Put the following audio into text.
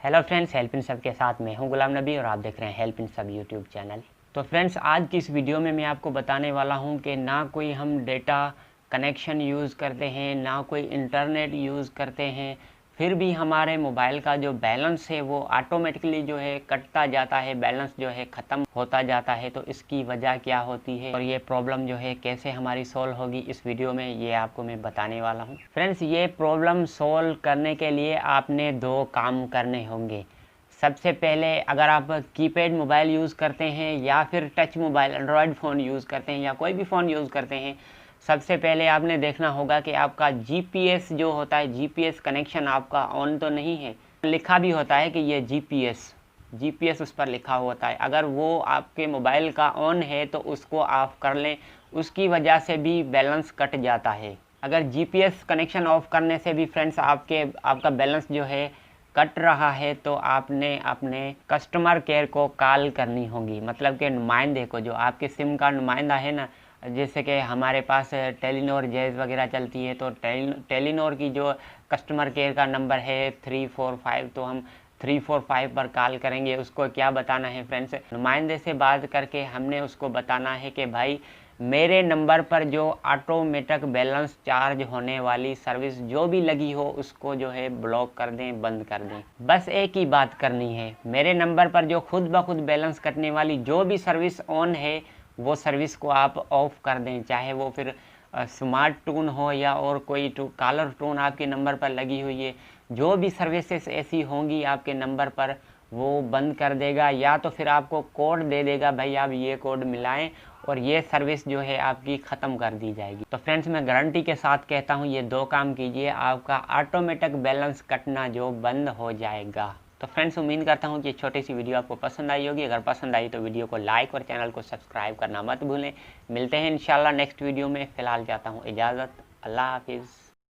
Hello friends, help in सब के साथ मैं हूं गुलाम नबी और आप देख रहे हैं हेल्प इन सब यूट्यूब चैनल। तो फ्रेंड्स, आज की इस वीडियो में मैं आपको बताने वाला हूं कि ना कोई हम डेटा कनेक्शन यूज़ करते हैं, ना कोई इंटरनेट यूज़ करते हैं, फिर भी हमारे मोबाइल का जो बैलेंस है वो ऑटोमेटिकली जो है कटता जाता है, बैलेंस जो है ख़त्म होता जाता है। तो इसकी वजह क्या होती है और ये प्रॉब्लम जो है कैसे हमारी सॉल्व होगी, इस वीडियो में ये आपको मैं बताने वाला हूँ। फ्रेंड्स, ये प्रॉब्लम सॉल्व करने के लिए आपने दो काम करने होंगे। सबसे पहले, अगर आप कीपैड मोबाइल यूज़ करते हैं या फिर touch mobile Android phone use करते हैं या कोई भी फ़ोन यूज़ करते हैं, सबसे पहले आपने देखना होगा कि आपका जीपीएस जो होता है, जीपीएस कनेक्शन आपका ऑन तो नहीं है। लिखा भी होता है कि ये जीपीएस उस पर लिखा होता है। अगर वो आपके मोबाइल का ऑन है तो उसको ऑफ कर लें, उसकी वजह से भी बैलेंस कट जाता है। अगर जीपीएस कनेक्शन ऑफ करने से भी फ्रेंड्स आपका बैलेंस जो है कट रहा है, तो आपने अपने कस्टमर केयर को कॉल करनी होगी। मतलब कि नुमाइंदे को, जो आपके सिम का नुमाइंदा है ना, जैसे कि हमारे पास टेलीनॉर जैज़ वगैरह चलती है, तो टेलीनॉर की जो कस्टमर केयर का नंबर है 345, तो हम 345 पर कॉल करेंगे। उसको क्या बताना है फ्रेंड्स, नुमाइंदे से बात करके हमने उसको बताना है कि भाई मेरे नंबर पर जो ऑटोमेटिक बैलेंस चार्ज होने वाली सर्विस जो भी लगी हो उसको जो है ब्लॉक कर दें, बंद कर दें। बस एक ही बात करनी है, मेरे नंबर पर जो खुद ब खुद बैलेंस कटने वाली जो भी सर्विस ऑन है वो सर्विस को आप ऑफ कर दें। चाहे वो फिर स्मार्ट टून हो या और कोई कॉलर टून आपके नंबर पर लगी हुई है, जो भी सर्विसेज ऐसी होंगी आपके नंबर पर वो बंद कर देगा, या तो फिर आपको कोड दे देगा, भाई आप ये कोड मिलाएं और ये सर्विस जो है आपकी ख़त्म कर दी जाएगी। तो फ्रेंड्स, मैं गारंटी के साथ कहता हूँ ये दो काम कीजिए, आपका ऑटोमेटिक बैलेंस कटना जो बंद हो जाएगा। तो फ्रेंड्स, उम्मीद करता हूँ कि ये छोटी सी वीडियो आपको पसंद आई होगी। अगर पसंद आई तो वीडियो को लाइक और चैनल को सब्सक्राइब करना मत भूलें। मिलते हैं इंशाल्लाह नेक्स्ट वीडियो में। फ़िलहाल चाहता हूँ इजाज़त। अल्लाह हाफिज़।